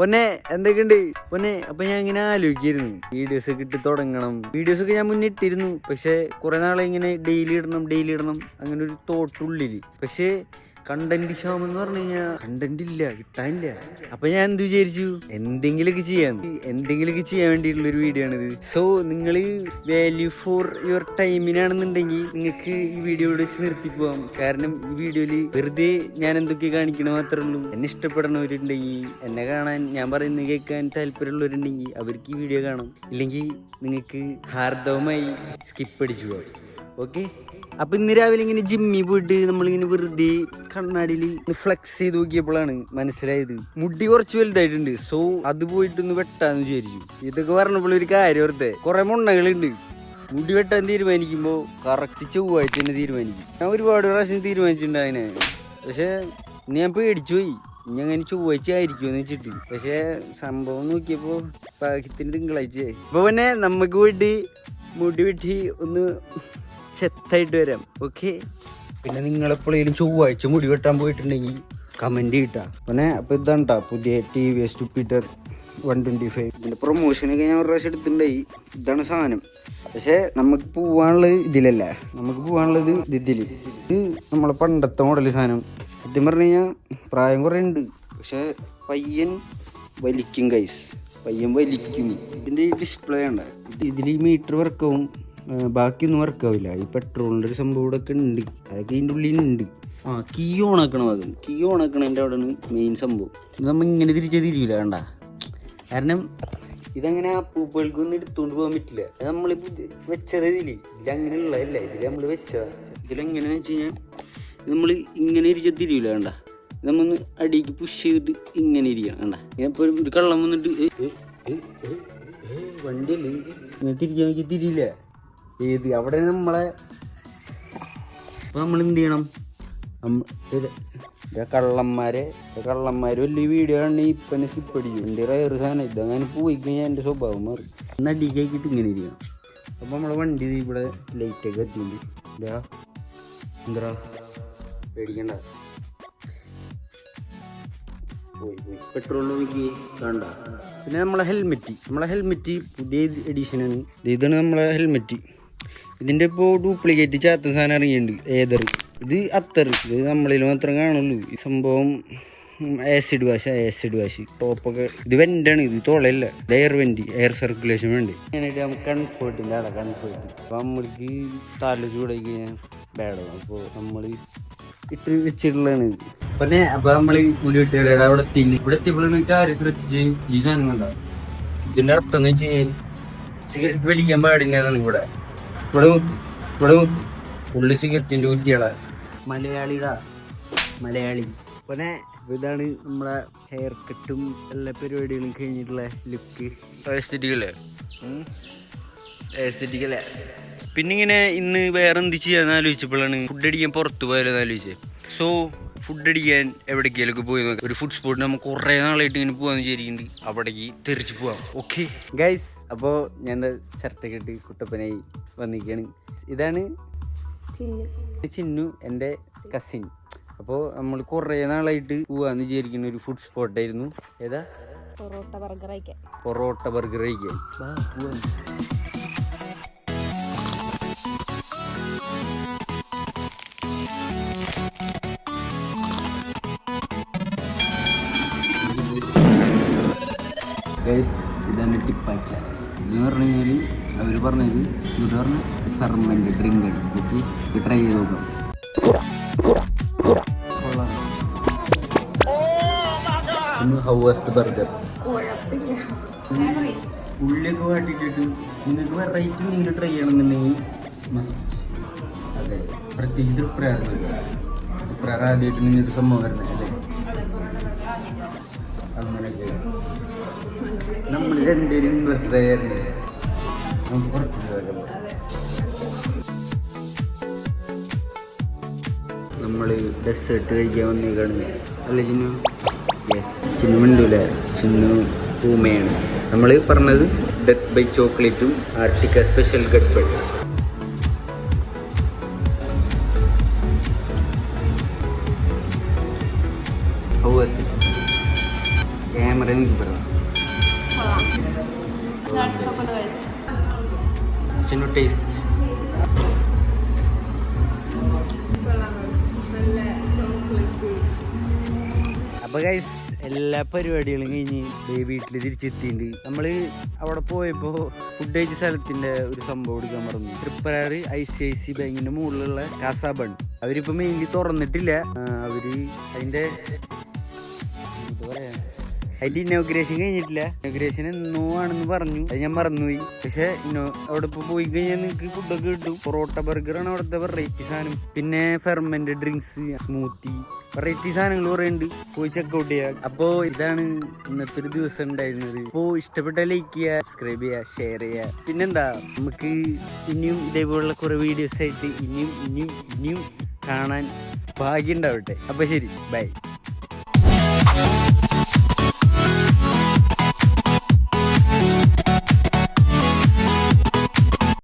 പൊന്നെ എന്തൊക്കെയുണ്ട് പൊന്നെ? അപ്പൊ ഞാൻ ഇങ്ങനെ ആലോചിക്കായിരുന്നു വീഡിയോസ് ഒക്കെ ഇട്ട് തുടങ്ങണം. വീഡിയോസ് ഒക്കെ ഞാൻ മുന്നേ ഇട്ടിരുന്നു, പക്ഷെ കുറെ നാളെ ഇങ്ങനെ ഡെയിലി ഇടണം അങ്ങനെ ഒരു തോട്ടുള്ളില്. പക്ഷെ കണ്ടന്റ് ക്ഷാമം എന്ന് പറഞ്ഞു കഴിഞ്ഞാൽ കണ്ടന്റ് ഇല്ല, കിട്ടാനില്ല. അപ്പൊ ഞാൻ എന്ത് വിചാരിച്ചു, എന്തെങ്കിലുമൊക്കെ ചെയ്യാൻ വേണ്ടിയിട്ടുള്ള ഒരു വീഡിയോ ആണിത്. സോ നിങ്ങൾ വാല്യൂ ഫോർ യുവർ ടൈമിനാണെന്നുണ്ടെങ്കിൽ നിങ്ങൾക്ക് ഈ വീഡിയോ വെച്ച് നിർത്തി പോവാം. കാരണം ഈ വീഡിയോയില് വെറുതെ ഞാൻ എന്തൊക്കെ കാണിക്കണ മാത്രമേ ഉള്ളൂ. എന്നെ ഇഷ്ടപ്പെടുന്നവരുണ്ടെങ്കിൽ, എന്നെ കാണാൻ ഞാൻ പറയുന്നത് കേൾക്കാൻ താല്പര്യമുള്ളവരുണ്ടെങ്കിൽ അവർക്ക് ഈ വീഡിയോ കാണാം. ഇല്ലെങ്കിൽ നിങ്ങൾക്ക് ഹാർദവമായി സ്കിപ്പ് അടിച്ചു പോവാം. ഓക്കെ. അപ്പൊ ഇന്ന് രാവിലെ ഇങ്ങനെ ജിമ്മിൽ പോയിട്ട് നമ്മളിങ്ങനെ വെറുതെ കണ്ണാടിയിൽ ഫ്ലെക്സ് ചെയ്ത് നോക്കിയപ്പോഴാണ് മനസ്സിലായത് മുടി കുറച്ച് വലുതായിട്ടുണ്ട്. സോ അത് പോയിട്ടൊന്ന് വെട്ടാന്ന് വിചാരിച്ചു. ഇതൊക്കെ പറഞ്ഞപ്പോൾ ഒരു കാര്യം ഓർത്തെ, കുറെ മുണ്ണകളുണ്ട്. മുടി വെട്ടാൻ തീരുമാനിക്കുമ്പോൾ കറക്റ്റ് ചൊവ്വാഴ്ച തന്നെ തീരുമാനിക്കും. ഞാൻ ഒരുപാട് പ്രാവശ്യം തീരുമാനിച്ചിട്ടുണ്ട് അതിനെ, പക്ഷെ ഞാൻ പേടിച്ചു പോയി. ഇനി അങ്ങനെ ചൊവ്വാഴ്ച ആയിരിക്കുമെന്ന് വെച്ചിട്ട്. പക്ഷെ സംഭവം നോക്കിയപ്പോ പാകത്തിന് തിങ്കളാഴ്ചയായി. അപ്പൊ പിന്നെ നമുക്ക് പോയിട്ട് മുടി വെട്ടി ഒന്ന് ചെത്തായിട്ട് വരാം. ഓക്കെ. പിന്നെ നിങ്ങളെപ്പോഴേലും ചൊവ്വാഴ്ച മുടി വെട്ടാൻ പോയിട്ടുണ്ടെങ്കിൽ കമന്റ് ചെയ്യട്ടാ. പിന്നെ അപ്പൊ ഇതാണ്ടാ പുതിയ TVS ജുപ്പിറ്റർ 125. ഇതിന്റെ പ്രൊമോഷനൊക്കെ ഞാൻ ഒരു പ്രാവശ്യം എടുത്തിട്ടുണ്ടായി. ഇതാണ് സാധനം. പക്ഷെ നമുക്ക് പോവാനുള്ളത് ഇതിലല്ല, നമുക്ക് പോവാനുള്ളത് ഇതില്. ഇത് നമ്മളെ പണ്ടത്തെ മോഡല് സാധനം. സത്യം പറഞ്ഞു കഴിഞ്ഞാൽ പ്രായം കുറെ ഉണ്ട്, പക്ഷെ പയ്യൻ വലിക്കും ഗൈസ്, പയ്യൻ വലിക്കും. ഇതിന്റെ ഡിസ്പ്ലേ ഉണ്ട്, ഇതിൽ മീറ്റർ വർക്കാവും, ബാക്കിയൊന്നും വർക്കാവില്ല. ഈ പെട്രോളിൻ്റെ ഒരു സംഭവം ഇവിടെ ഒക്കെ ഉണ്ട്, അതൊക്കെ ഇതിൻ്റെ ഉള്ളിലുണ്ട്. കീ ഓൺ ആക്കണം. കീ ഓൺ ആക്കണതിൻ്റെ അവിടെയാണ് മെയിൻ സംഭവം. ഇത് നമ്മൾ ഇങ്ങനെ തിരിയൂല കണ്ട. കാരണം ഇതങ്ങനെ പൂപ്പുകൾക്കൊന്നും എടുത്തുകൊണ്ട് പോകാൻ പറ്റില്ല. അത് നമ്മൾ വെച്ചത് ഇതിലങ്ങനെയുള്ളതല്ല, ഇതിൽ നമ്മൾ വെച്ചതാണ്. ഇതിലെങ്ങനെയാണെന്ന് വെച്ച് കഴിഞ്ഞാൽ നമ്മൾ ഇങ്ങനെ ഇരിച്ചാൽ തിരിയൂല കണ്ട. നമ്മൊന്ന് അടിക്ക് പുഷ് ചെയ്തിട്ട് ഇങ്ങനെ ഇരിക്കണം കണ്ട. ഇപ്പോൾ ഒരു കള്ളം വന്നിട്ട് വണ്ടിയല്ലേ ഇങ്ങനെ തിരിക്കാൻ നോക്കി തിരിയില്ല. ഏത് അവിടെ നമ്മളെ അപ്പോൾ നമ്മൾ എന്ത് ചെയ്യണം? കള്ളന്മാര് വലിയ വീഡിയോ ആണ് ഇപ്പം എന്നെ സ്കിപ്പ് അടിക്കും. എൻ്റെ റയർ സാധനം ഇതങ്ങനെ പോയി കഴിഞ്ഞാൽ എൻ്റെ സ്വഭാവം മാറും. ഒന്ന് അടിക്കാക്കിയിട്ട് ഇങ്ങനെ ഇരിക്കണം. അപ്പോൾ നമ്മളെ വണ്ടി ഇവിടെ ലൈറ്റൊക്കെ എത്തിയിട്ടുണ്ട്. എന്താ പേടിക്കണ്ട, പോയി പെട്രോൾ നോക്കി കണ്ട. പിന്നെ നമ്മളെ ഹെൽമെറ്റ് പുതിയ എഡീഷനാണ്. ഇതാണ് നമ്മളെ ഹെൽമെറ്റ്. ഇതിൻ്റെ ഇപ്പോൾ ഡ്യൂപ്ലിക്കേറ്റ് ചാത്ത സാധനം ഇറങ്ങിയിട്ടുണ്ട്, ഏതർ. ഇത് അത്തർ. ഇത് നമ്മളിൽ മാത്രം കാണുള്ളൂ ഈ സംഭവം. ആസിഡ് വാഷ് ടോപ്പൊക്കെ. ഇത് വെൻ്റാണ്, ഇത് തോളല്ല. ഇത് എയർ വെൻ്റ്, എയർ സർക്കുലേഷൻ വേണ്ടി. അങ്ങനെയായിട്ട് നമുക്ക് കംഫേർട്ടിൻ്റെ കംഫേർട്ട്. അപ്പോൾ നമ്മൾക്ക് തല ചൂടായി കഴിഞ്ഞാൽ ബാഡാവും. അപ്പോൾ നമ്മൾ ഇട്ട് വെച്ചിട്ടുള്ളതാണ്. പിന്നെ അപ്പോൾ നമ്മൾ മുടി വെട്ടിയുടെ അവിടെ എത്തിയപ്പോഴാണ് കാര്യം ശ്രദ്ധിച്ച് ഈ സാധനം കണ്ടാവും. ഇതിൻ്റെ അർത്ഥം എന്ന് വെച്ച് കഴിഞ്ഞാൽ സിഗരറ്റ് വലിക്കാൻ പാടില്ലാതാണ്. ഇവിടെ പുള്ളി സിഗരറ്റിൻ്റെ കുറ്റികളാണ്. മലയാളി. പിന്നെ ഇതാണ് നമ്മളെ ഹെയർ കട്ടും എല്ലാ പരിപാടികളും കഴിഞ്ഞിട്ടുള്ള ലുക്ക്. എസ്തെറ്റിക്കല്ലേ. പിന്നെ ഇങ്ങനെ ഇന്ന് വേറെ എന്ത് ചെയ്യാന്ന് ആലോചിച്ചപ്പോഴാണ് ഫുഡ് അടിക്കാൻ പുറത്ത് പോയാലോന്ന് ആലോചിച്ചത്. സോ ഫുഡ് അടിക്കാൻ എവിടേക്കെങ്കിലൊക്കെ പോയി നോക്കാം. ഒരു ഫുഡ് സ്പോട്ട് നമുക്ക് കുറേ നാളായിട്ട് ഇങ്ങനെ പോകാമെന്ന് വിചാരിക്കുന്നുണ്ട്. അവിടേക്ക് തെറിച്ച് പോവാം. Okay guys. അപ്പോൾ ഞാൻ ഷർട്ടൊക്കെ ഇട്ട് കുട്ടപ്പനായി വന്നിരിക്കുകയാണ്. ഇതാണ് ചിന്നു, എൻ്റെ കസിൻ. അപ്പോൾ നമ്മൾ കുറേ നാളായിട്ട് പോവാന്ന് വിചാരിക്കുന്ന ഒരു ഫുഡ് സ്പോട്ടായിരുന്നു. ഏതാ? പൊറോട്ട ബർഗർ കഴിക്കാൻ. ഗൈസ് ഇതാണ് ടിപ്പാച്ച എന്ന് പറഞ്ഞു കഴിഞ്ഞാൽ അവർ പറഞ്ഞത് ഫെർമെൻറ്റ് ഡ്രിങ്ക് ആണ്. ഓക്കെ, ട്രൈ ചെയ്ത് നോക്കാം. How was the burger? ഉള്ളിയൊക്കെ വാട്ടിട്ടിട്ട് നിങ്ങൾക്ക് വെറൈറ്റി എന്തെങ്കിലും ട്രൈ ചെയ്യണമെന്നുണ്ടെങ്കിൽ മസ്റ്റ്. അതെ, പ്രത്യേകിച്ച് തൃപ്രാർ ആദ്യമായിട്ട് നിങ്ങൾക്കൊരു സംഭവം വരുന്നത് അല്ലേ? അങ്ങനെയൊക്കെ നമ്മൾ രണ്ടുപേരും ബർത്ത്ഡേ ആയിരുന്നു. നമുക്ക് പുറത്ത് നമ്മൾ ഡെസേർട്ട് കഴിക്കാൻ വന്നേക്കാണ് അല്ലേ ചിന്നു? യെസ്, ചിന്നു മിണ്ടൂല്ലേ? ചിന്നു പൂമയാണ്. നമ്മൾ പറഞ്ഞത് ഡെത്ത് ബൈ ചോക്ലേറ്റും ആർട്ടിക്ക സ്പെഷ്യൽ ഗട്ട് ബഡ്. ക്യാമറ പറയാൻ എനിക്ക് പറയാം ടേസ്റ്റ്. അപ്പോൾ ഗൈസ് എല്ലാ പരിപാടികളും കഴിഞ്ഞ് വീട്ടിൽ തിരിച്ചെത്തിയിട്ടുണ്ട്. നമ്മൾ അവിടെ പോയപ്പോൾ ഫുഡ് കഴിച്ച സ്ഥലത്തിൻ്റെ ഒരു സംഭവം എടുക്കാൻ പറഞ്ഞു. തൃപ്പയാർ ICIC ബാങ്കിൻ്റെ മുകളിലുള്ള കാസാബൺ അവരിപ്പോൾ മെയിൻലി തുറന്നിട്ടില്ല. അവർ അതിൻ്റെ ഇനോഗ്രേഷൻ കഴിഞ്ഞിട്ടില്ല. ഇനോഗ്രേഷൻ എന്നോ ആണെന്ന് പറഞ്ഞു, അത് ഞാൻ മറന്നുപോയി. പക്ഷെ അവിടെ ഇപ്പോൾ പോയി കഴിഞ്ഞാൽ നിങ്ങൾക്ക് ഫുഡൊക്കെ കിട്ടും. പൊറോട്ട ബർഗറാണ് അവിടുത്തെ വെറൈറ്റി സാധനം. പിന്നെ ഫെർമെന്റ് ഡ്രിങ്ക്സ്, സ്മൂത്തി, വെറൈറ്റി സാധനങ്ങൾ കുറേ ഉണ്ട്. പോയി ചെക്കൗട്ട് ചെയ്യാം. അപ്പോൾ ഇതാണ് ഇന്നത്തെ ഒരു ദിവസം ഉണ്ടായിരുന്നത്. അപ്പോൾ ഇഷ്ടപ്പെട്ട ലൈക്ക് ചെയ്യുക, സബ്സ്ക്രൈബ് ചെയ്യുക, ഷെയർ ചെയ്യുക. പിന്നെന്താ, നമുക്ക് ഇനിയും ഇതേപോലുള്ള കുറേ വീഡിയോസ് ആയിട്ട് ഇനിയും കാണാൻ ഭാഗ്യം ഉണ്ടാവട്ടെ. അപ്പോൾ ശരി, ബൈ.